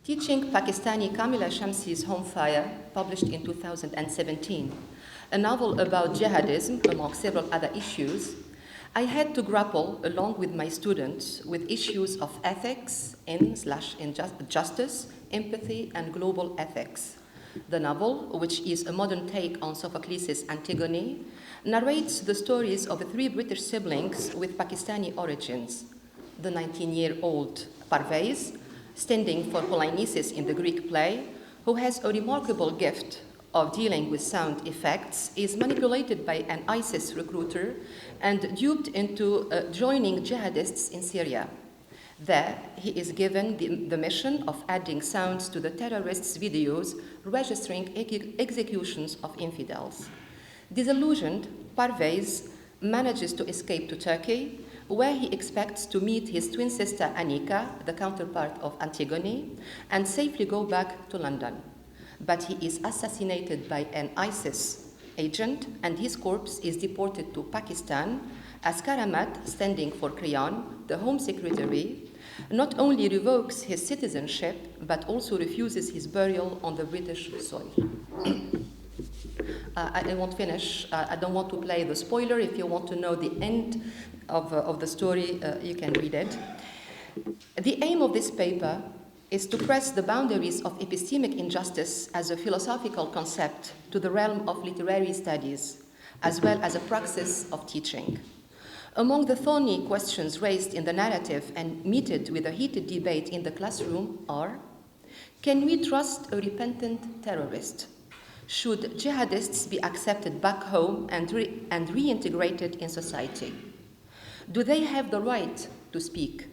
teaching Pakistani Kamila Shamsi's Home Fire, published in 2017, a novel about jihadism, among several other issues, I had to grapple, along with my students, with issues of ethics, justice, empathy, and global ethics. The novel, which is a modern take on Sophocles' Antigone, narrates the stories of 3 British siblings with Pakistani origins. The 19-year-old Parvez, standing for Polynices in the Greek play, who has a remarkable gift of dealing with sound effects, is manipulated by an ISIS recruiter and duped into joining jihadists in Syria. There, he is given the mission of adding sounds to the terrorists' videos registering executions of infidels. Disillusioned, Parvez manages to escape to Turkey, where he expects to meet his twin sister Anika, the counterpart of Antigone, and safely go back to London. But he is assassinated by an ISIS agent, and his corpse is deported to Pakistan, as Karamat, standing for Creon, the Home Secretary, not only revokes his citizenship, but also refuses his burial on the British soil. I won't finish. I don't want to play the spoiler. If you want to know the end of the story, you can read it. The aim of this paper is to press the boundaries of epistemic injustice as a philosophical concept to the realm of literary studies, as well as a praxis of teaching. Among the thorny questions raised in the narrative and meted with a heated debate in the classroom are: can we trust a repentant terrorist? Should jihadists be accepted back home and reintegrated in society? Do they have the right to speak?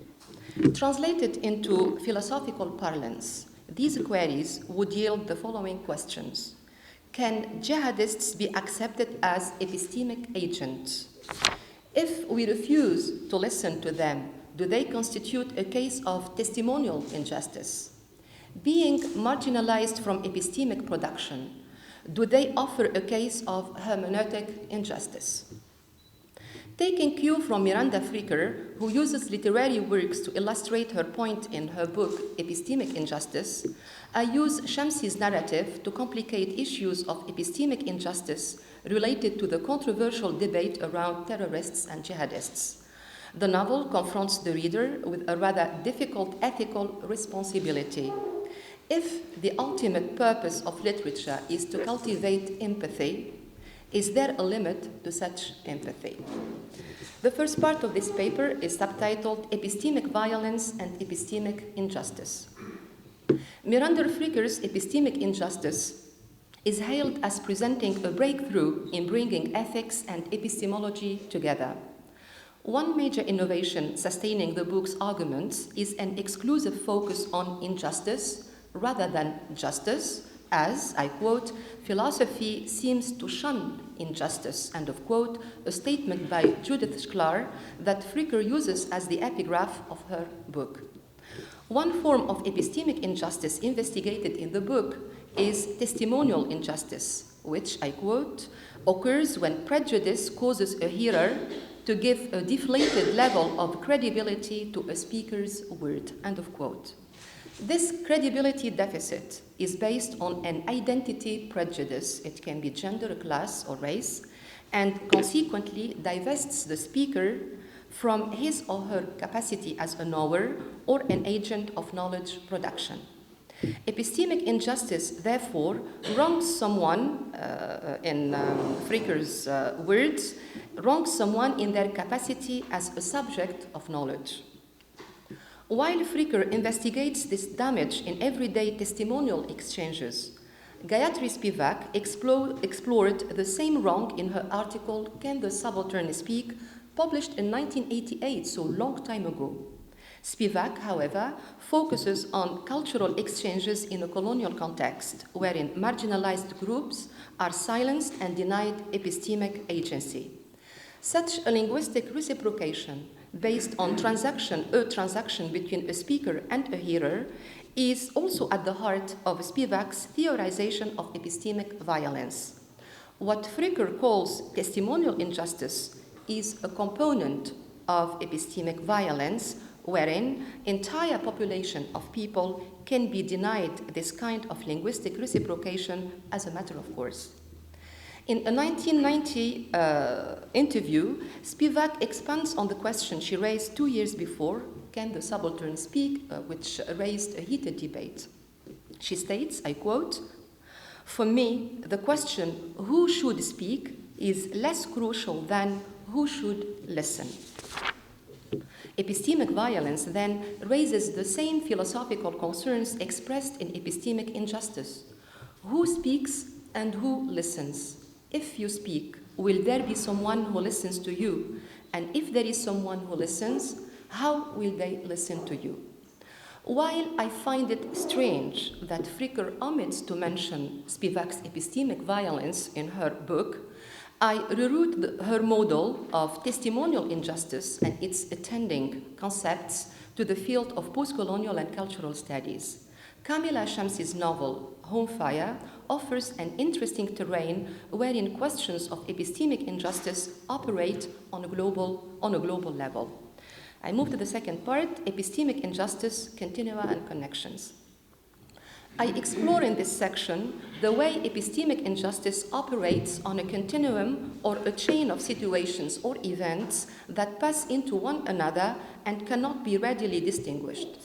Translated into philosophical parlance, these queries would yield the following questions. Can jihadists be accepted as epistemic agents? If we refuse to listen to them, do they constitute a case of testimonial injustice? Being marginalized from epistemic production, do they offer a case of hermeneutic injustice? Taking cue from Miranda Fricker, who uses literary works to illustrate her point in her book, Epistemic Injustice, I use Shamsi's narrative to complicate issues of epistemic injustice related to the controversial debate around terrorists and jihadists. The novel confronts the reader with a rather difficult ethical responsibility. If the ultimate purpose of literature is to cultivate empathy, is there a limit to such empathy? The first part of this paper is subtitled Epistemic Violence and Epistemic Injustice. Miranda Fricker's Epistemic Injustice is hailed as presenting a breakthrough in bringing ethics and epistemology together. One major innovation sustaining the book's arguments is an exclusive focus on injustice rather than justice, as, I quote, philosophy seems to shun injustice, end of quote, a statement by Judith Shklar that Fricker uses as the epigraph of her book. One form of epistemic injustice investigated in the book is testimonial injustice, which, I quote, occurs when prejudice causes a hearer to give a deflated level of credibility to a speaker's word, end of quote. This credibility deficit is based on an identity prejudice. It can be gender, class, or race, and consequently divests the speaker from his or her capacity as a knower or an agent of knowledge production. Epistemic injustice, therefore, wrongs someone, in Fricker's words, wrongs someone in their capacity as a subject of knowledge. While Fricker investigates this damage in everyday testimonial exchanges, Gayatri Spivak explored the same wrong in her article, Can the Subaltern Speak?, published in 1988, so a long time ago. Spivak, however, focuses on cultural exchanges in a colonial context, wherein marginalized groups are silenced and denied epistemic agency. Such a linguistic reciprocation based on a transaction between a speaker and a hearer is also at the heart of Spivak's theorization of epistemic violence. What Fricker calls testimonial injustice is a component of epistemic violence wherein entire population of people can be denied this kind of linguistic reciprocation as a matter of course. In a 1990 interview, Spivak expands on the question she raised 2 years before, can the subaltern speak, which raised a heated debate. She states, I quote, "For me, the question who should speak is less crucial than who should listen." Epistemic violence then raises the same philosophical concerns expressed in epistemic injustice. Who speaks and who listens? If you speak, will there be someone who listens to you? And if there is someone who listens, how will they listen to you? While I find it strange that Fricker omits to mention Spivak's epistemic violence in her book, I reroute her model of testimonial injustice and its attending concepts to the field of postcolonial and cultural studies. Kamila Shamsi's novel, Home Fire, offers an interesting terrain wherein questions of epistemic injustice operate on a global level. I move to the second part, epistemic injustice, continua and connections. I explore in this section the way epistemic injustice operates on a continuum or a chain of situations or events that pass into one another and cannot be readily distinguished.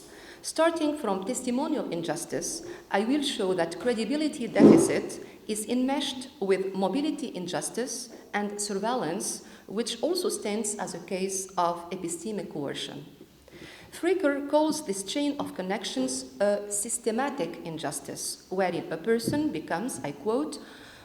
Starting from testimonial injustice, I will show that credibility deficit is enmeshed with mobility injustice and surveillance, which also stands as a case of epistemic coercion. Fricker calls this chain of connections a systematic injustice, wherein a person becomes, I quote,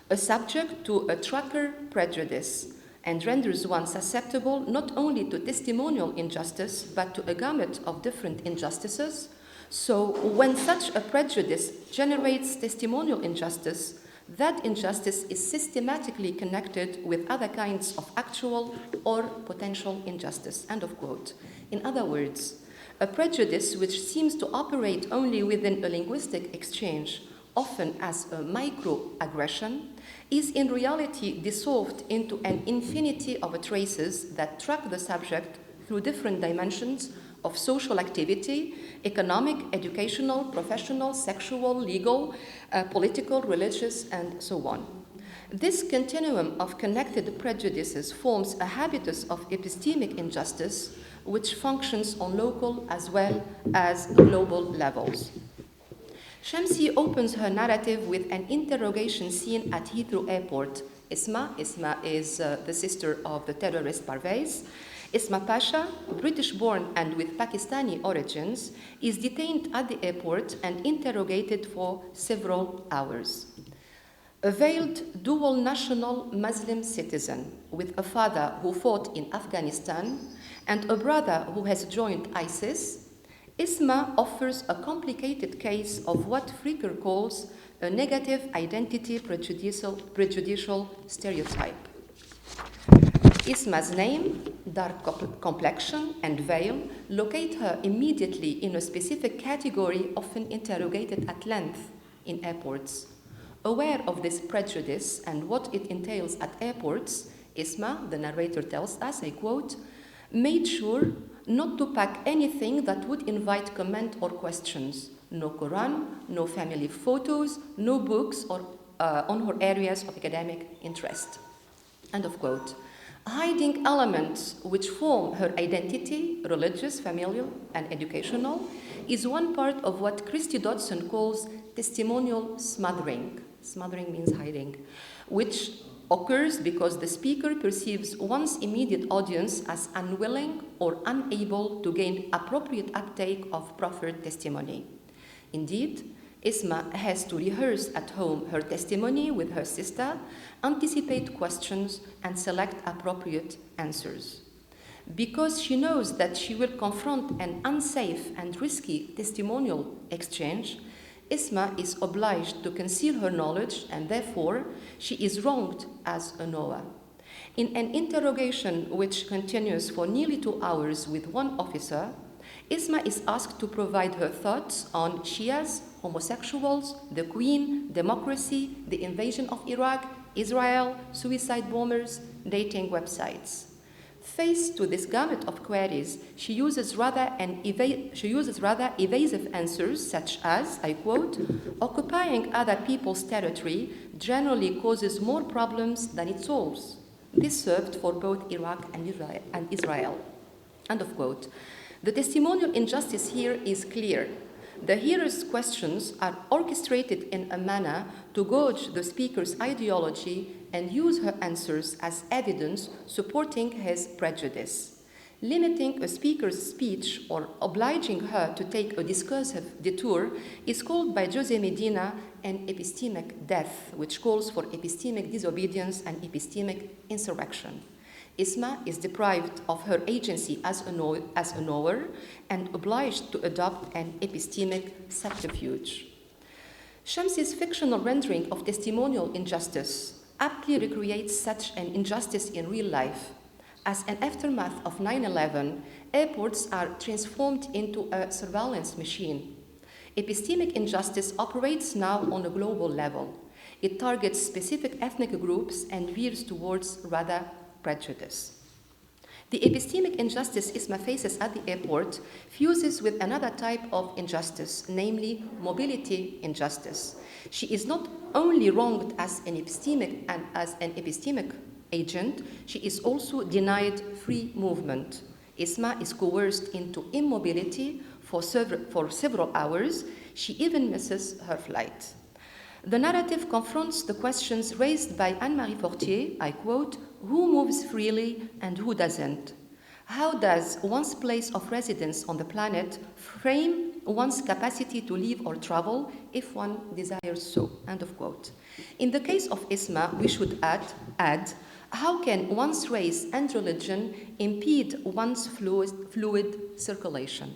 a subject to a tracker prejudice, and renders one susceptible not only to testimonial injustice, but to a gamut of different injustices. So when such a prejudice generates testimonial injustice, that injustice is systematically connected with other kinds of actual or potential injustice, end of quote. In other words, a prejudice which seems to operate only within a linguistic exchange, often as a microaggression, is in reality dissolved into an infinity of traces that track the subject through different dimensions of social activity, economic, educational, professional, sexual, legal, political, religious, and so on. This continuum of connected prejudices forms a habitus of epistemic injustice, which functions on local as well as global levels. Shamsi opens her narrative with an interrogation scene at Heathrow Airport. Isma is the sister of the terrorist Parvez. Isma Pasha, British-born and with Pakistani origins, is detained at the airport and interrogated for several hours. A veiled dual national Muslim citizen with a father who fought in Afghanistan and a brother who has joined ISIS, Isma offers a complicated case of what Fricker calls a negative identity prejudicial stereotype. Isma's name, dark complexion, and veil locate her immediately in a specific category often interrogated at length in airports. Aware of this prejudice and what it entails at airports, Isma, the narrator tells us, I quote, made sure not to pack anything that would invite comment or questions. No Quran, no family photos, no books or on her areas of academic interest. End of quote. Hiding elements which form her identity, religious, familial, and educational, is one part of what Christy Dodson calls testimonial smothering. Smothering means hiding, which occurs because the speaker perceives one's immediate audience as unwilling or unable to gain appropriate uptake of proffered testimony. Indeed, Isma has to rehearse at home her testimony with her sister, anticipate questions, and select appropriate answers. Because she knows that she will confront an unsafe and risky testimonial exchange, Isma is obliged to conceal her knowledge, and therefore she is wronged as a knower. In an interrogation which continues for nearly 2 hours with one officer, Isma is asked to provide her thoughts on Shias, homosexuals, the Queen, democracy, the invasion of Iraq, Israel, suicide bombers, dating websites. Faced to this gamut of queries, she uses rather evasive answers such as, I quote, occupying other people's territory generally causes more problems than it solves. This served for both Iraq and Israel. End of quote. The testimonial injustice here is clear. The hearer's questions are orchestrated in a manner to gauge the speaker's ideology and use her answers as evidence supporting his prejudice. Limiting a speaker's speech or obliging her to take a discursive detour is called by José Medina an epistemic death, which calls for epistemic disobedience and epistemic insurrection. Isma is deprived of her agency as a knower and obliged to adopt an epistemic subterfuge. Shamsi's fictional rendering of testimonial injustice aptly recreates such an injustice in real life. As an aftermath of 9/11, airports are transformed into a surveillance machine. Epistemic injustice operates now on a global level. It targets specific ethnic groups and veers towards rather prejudice. The epistemic injustice Isma faces at the airport fuses with another type of injustice, namely mobility injustice. She is not only wronged as an epistemic agent, she is also denied free movement. Isma is coerced into immobility for several hours. She even misses her flight. The narrative confronts the questions raised by Anne-Marie Fortier, I quote, who moves freely and who doesn't? How does one's place of residence on the planet frame one's capacity to live or travel if one desires so? End of quote. In the case of Isma, we should add, how can one's race and religion impede one's fluid circulation?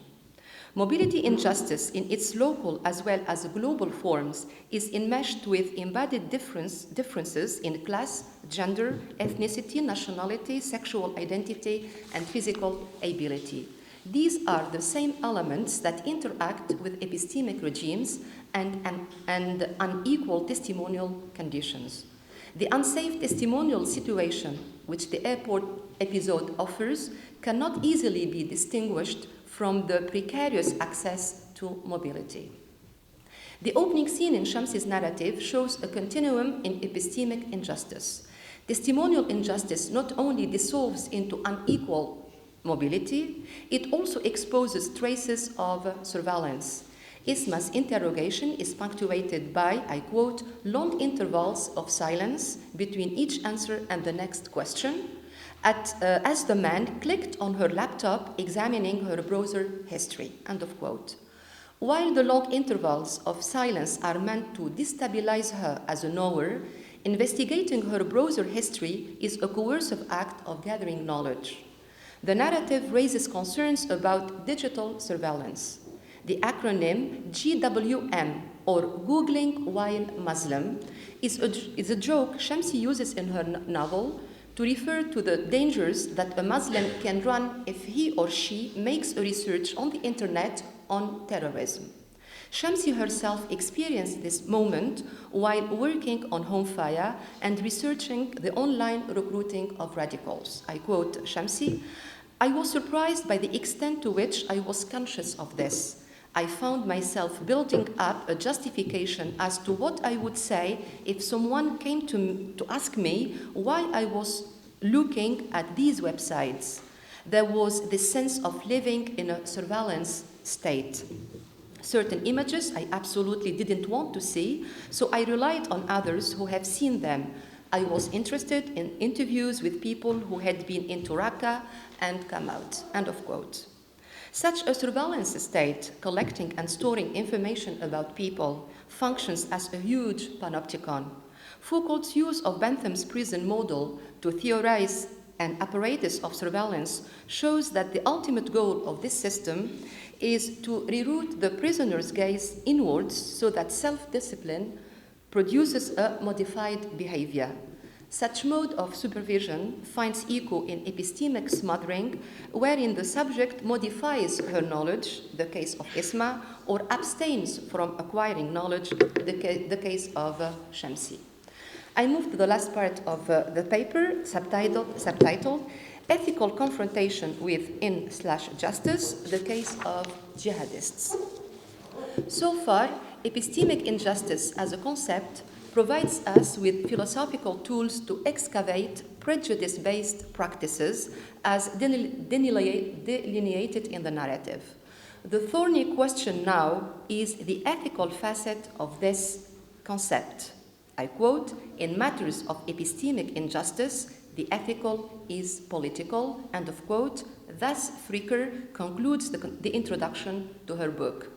Mobility injustice in its local as well as global forms is enmeshed with embedded differences in class, gender, ethnicity, nationality, sexual identity, and physical ability. These are the same elements that interact with epistemic regimes and unequal testimonial conditions. The unsafe testimonial situation which the airport episode offers cannot easily be distinguished from the precarious access to mobility. The opening scene in Shamsi's narrative shows a continuum in epistemic injustice. Testimonial injustice not only dissolves into unequal mobility, it also exposes traces of surveillance. Isma's interrogation is punctuated by, I quote, long intervals of silence between each answer and the next question, as the man clicked on her laptop examining her browser history, end of quote. While the long intervals of silence are meant to destabilize her as a knower, investigating her browser history is a coercive act of gathering knowledge. The narrative raises concerns about digital surveillance. The acronym GWM, or Googling While Muslim, is a joke Shamsi uses in her novel to refer to the dangers that a Muslim can run if he or she makes a research on the internet on terrorism. Shamsi herself experienced this moment while working on Homefire and researching the online recruiting of radicals. I quote Shamsi, I was surprised by the extent to which I was conscious of this. I found myself building up a justification as to what I would say if someone came to ask me why I was looking at these websites. There was this sense of living in a surveillance state. Certain images I absolutely didn't want to see, so I relied on others who have seen them. I was interested in interviews with people who had been into Raqqa and come out, end of quote. Such a surveillance state, collecting and storing information about people, functions as a huge panopticon. Foucault's use of Bentham's prison model to theorize an apparatus of surveillance shows that the ultimate goal of this system is to reroute the prisoner's gaze inwards so that self-discipline produces a modified behavior. Such mode of supervision finds echo in epistemic smothering, wherein the subject modifies her knowledge, the case of Isma, or abstains from acquiring knowledge, the case of Shamsi. I move to the last part of the paper, subtitled Ethical confrontation with in/justice, the case of jihadists. So far, epistemic injustice as a concept provides us with philosophical tools to excavate prejudice-based practices as delineated in the narrative. The thorny question now is the ethical facet of this concept. I quote, "In matters of epistemic injustice, the ethical is political," end of quote. Thus, Fricker concludes the introduction to her book.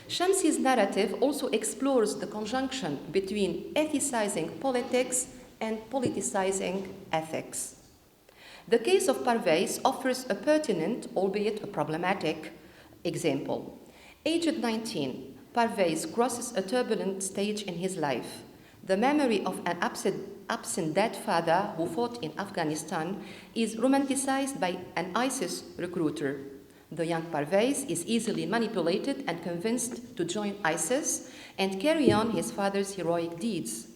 Shamsi's narrative also explores the conjunction between ethicizing politics and politicizing ethics. The case of Parvez offers a pertinent, albeit a problematic, example. Aged 19, Parvez crosses a turbulent stage in his life. The memory of an absent dead father who fought in Afghanistan is romanticized by an ISIS recruiter. The young Parvez is easily manipulated and convinced to join ISIS and carry on his father's heroic deeds.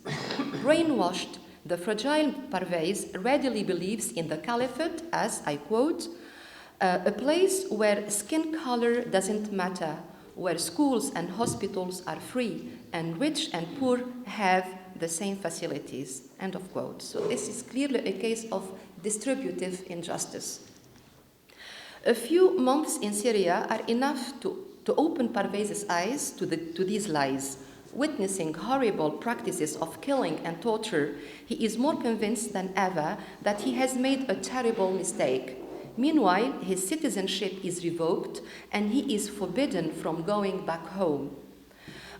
Brainwashed, the fragile Parvez readily believes in the caliphate as, I quote, "a place where skin color doesn't matter, where schools and hospitals are free, and rich and poor have the same facilities," end of quote. So this is clearly a case of distributive injustice. A few months in Syria are enough to open Parvez's eyes to these lies. Witnessing horrible practices of killing and torture, he is more convinced than ever that he has made a terrible mistake. Meanwhile, his citizenship is revoked and he is forbidden from going back home.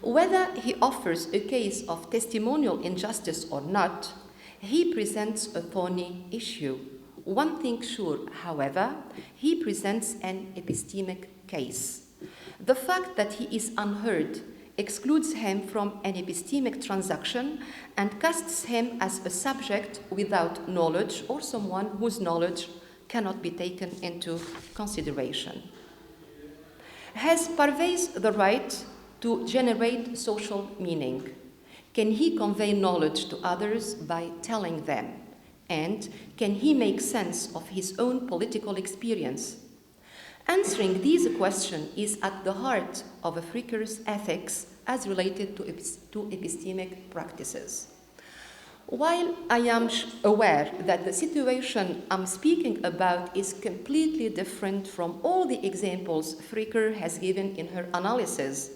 Whether he offers a case of testimonial injustice or not, he presents a thorny issue. One thing sure, however, he presents an epistemic case. The fact that he is unheard excludes him from an epistemic transaction and casts him as a subject without knowledge or someone whose knowledge cannot be taken into consideration. Has Parvez the right to generate social meaning? Can he convey knowledge to others by telling them? And can he make sense of his own political experience? Answering these questions is at the heart of a Fricker's ethics as related to epistemic practices. While I am aware that the situation I'm speaking about is completely different from all the examples Fricker has given in her analysis,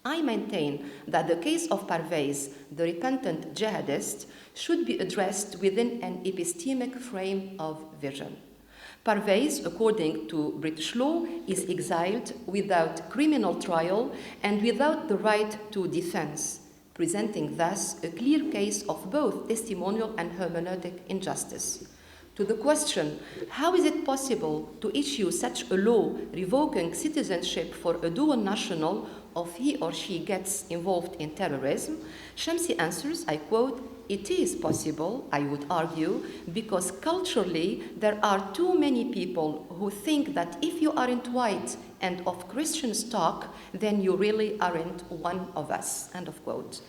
I maintain that the case of Parvez, the repentant jihadist, should be addressed within an epistemic frame of vision. Parvez, according to British law, is exiled without criminal trial and without the right to defense, presenting thus a clear case of both testimonial and hermeneutic injustice. To the question, how is it possible to issue such a law revoking citizenship for a dual national if he or she gets involved in terrorism, Shamsi answers, I quote, "It is possible, I would argue, because culturally there are too many people who think that if you aren't white and of Christian stock, then you really aren't one of us," end of quote.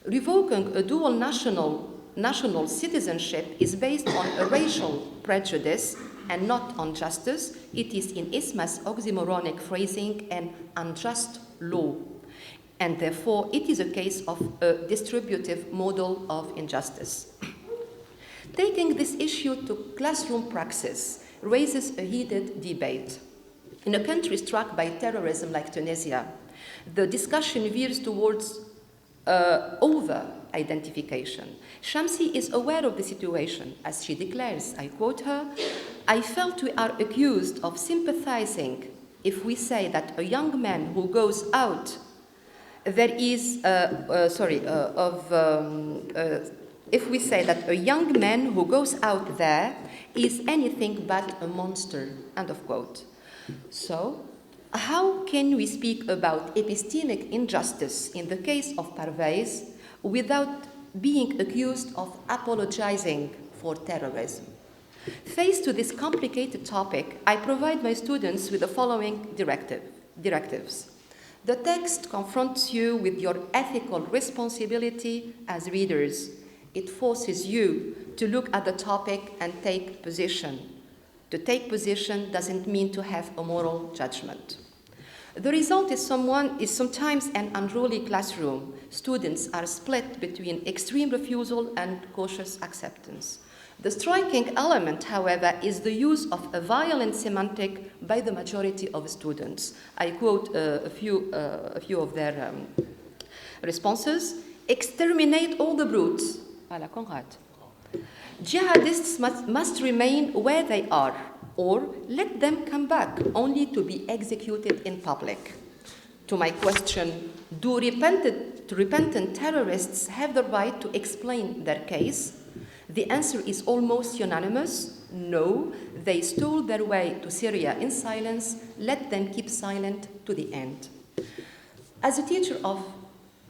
Revoking a dual national citizenship is based on a racial prejudice and not on justice. It is, in Isma's oxymoronic phrasing, an unjust law. And therefore, it is a case of a distributive model of injustice. Taking this issue to classroom praxis raises a heated debate. In a country struck by terrorism like Tunisia, the discussion veers towards over-identification. Shamsi is aware of the situation, as she declares, I quote her, "I felt we are accused of sympathizing if we say that a young man who goes out if we say that a young man who goes out there is anything but a monster," end of quote. So, how can we speak about epistemic injustice in the case of Parvez without being accused of apologizing for terrorism? Faced with this complicated topic, I provide my students with the following directives. The text confronts you with your ethical responsibility as readers. It forces you to look at the topic and take position. To take position doesn't mean to have a moral judgment. The result is sometimes an unruly classroom. Students are split between extreme refusal and cautious acceptance. The striking element, however, is the use of a violent semantic by the majority of students. I quote a few of their responses. Exterminate all the brutes. Voilà, Conrad. Jihadists must remain where they are, or let them come back only to be executed in public. To my question, do repentant terrorists have the right to explain their case? The answer is almost unanimous. No, they stole their way to Syria in silence. Let them keep silent to the end. As a teacher of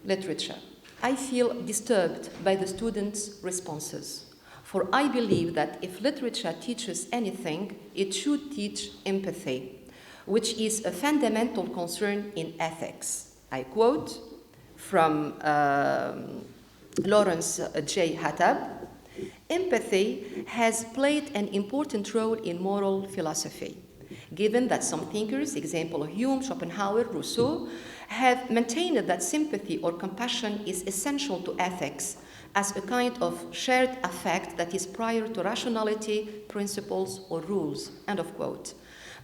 literature, I feel disturbed by the students' responses. For I believe that if literature teaches anything, it should teach empathy, which is a fundamental concern in ethics. I quote from Lawrence J. Hattab, empathy has played an important role in moral philosophy, given that some thinkers, example Hume, Schopenhauer, Rousseau, have maintained that sympathy or compassion is essential to ethics as a kind of shared affect that is prior to rationality, principles, or rules, end of quote.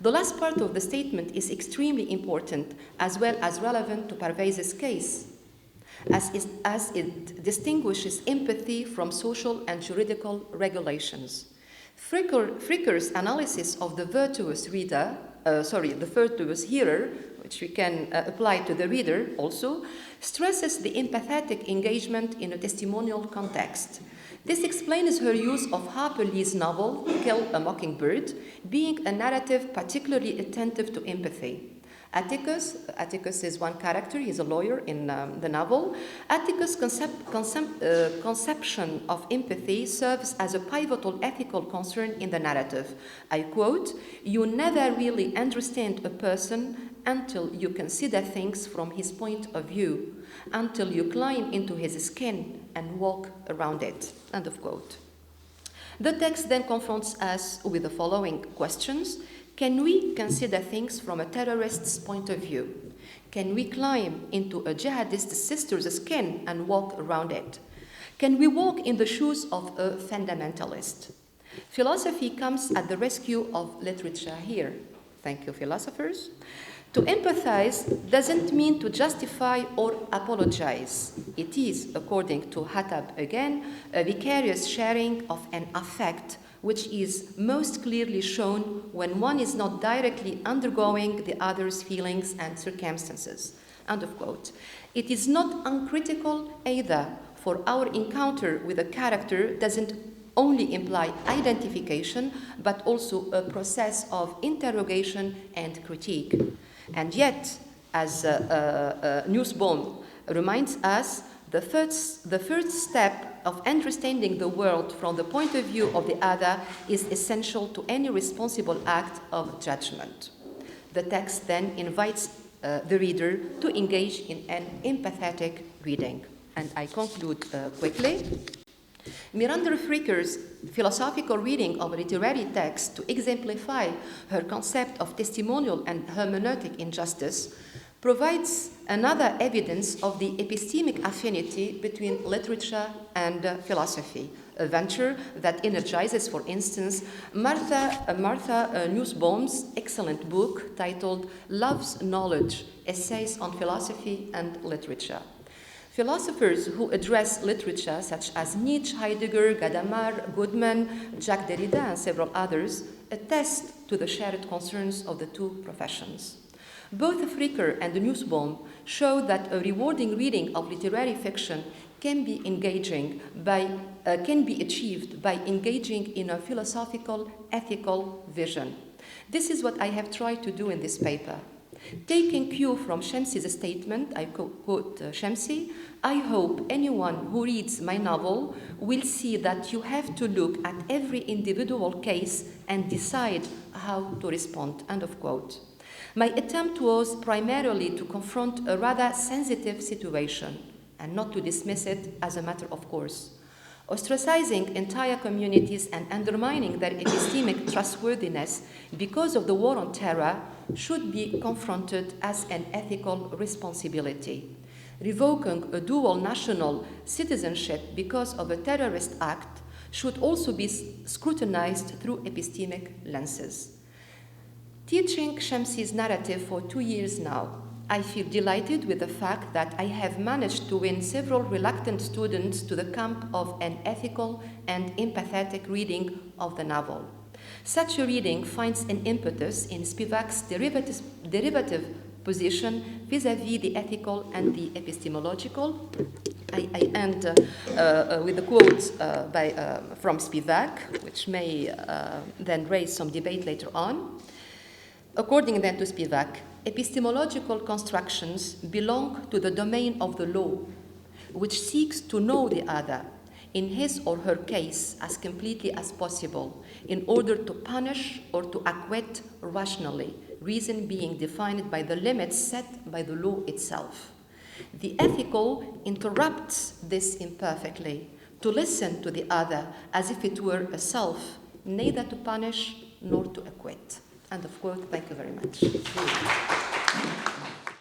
The last part of the statement is extremely important as well as relevant to Parviz's case, as it distinguishes empathy from social and juridical regulations. Fricker's analysis of the virtuous hearer, which we can apply to the reader also, stresses the empathetic engagement in a testimonial context. This explains her use of Harper Lee's novel, Kill a Mockingbird, being a narrative particularly attentive to empathy. Atticus is one character, he's a lawyer in the novel. Atticus' conception of empathy serves as a pivotal ethical concern in the narrative. I quote, "You never really understand a person until you consider things from his point of view, until you climb into his skin and walk around it," end of quote. The text then confronts us with the following questions. Can we consider things from a terrorist's point of view? Can we climb into a jihadist sister's skin and walk around it? Can we walk in the shoes of a fundamentalist? Philosophy comes at the rescue of literature here. Thank you, philosophers. To empathize doesn't mean to justify or apologize. It is, according to Hattab again, a vicarious sharing of an affect which is most clearly shown when one is not directly undergoing the other's feelings and circumstances. End of quote. It is not uncritical either, for our encounter with a character doesn't only imply identification, but also a process of interrogation and critique. And yet, as Nussbaum reminds us, the first step of understanding the world from the point of view of the other is essential to any responsible act of judgment. The text then invites the reader to engage in an empathetic reading. And I conclude quickly. Miranda Fricker's philosophical reading of a literary text to exemplify her concept of testimonial and hermeneutic injustice provides another evidence of the epistemic affinity between literature and philosophy, a venture that energizes, for instance, Martha Nussbaum's excellent book titled Love's Knowledge, Essays on Philosophy and Literature. Philosophers who address literature, such as Nietzsche, Heidegger, Gadamer, Goodman, Jacques Derrida, and several others, attest to the shared concerns of the two professions. Both Fricker and Nussbaum show that a rewarding reading of literary fiction can be achieved by engaging in a philosophical, ethical vision. This is what I have tried to do in this paper. Taking cue from Shamsi's statement, I quote Shamsi, "I hope anyone who reads my novel will see that you have to look at every individual case and decide how to respond," end of quote. My attempt was primarily to confront a rather sensitive situation and not to dismiss it as a matter of course. Ostracizing entire communities and undermining their epistemic trustworthiness because of the war on terror should be confronted as an ethical responsibility. Revoking a dual national citizenship because of a terrorist act should also be scrutinized through epistemic lenses. Teaching Shamsi's narrative for 2 years now, I feel delighted with the fact that I have managed to win several reluctant students to the camp of an ethical and empathetic reading of the novel. Such a reading finds an impetus in Spivak's derivative position vis-à-vis the ethical and the epistemological. I end with a quote from Spivak, which may then raise some debate later on. According then to Spivak, epistemological constructions belong to the domain of the law, which seeks to know the other, in his or her case, as completely as possible, in order to punish or to acquit rationally, reason being defined by the limits set by the law itself. The ethical interrupts this imperfectly, to listen to the other as if it were a self, neither to punish nor to acquit. End of quote. Thank you very much.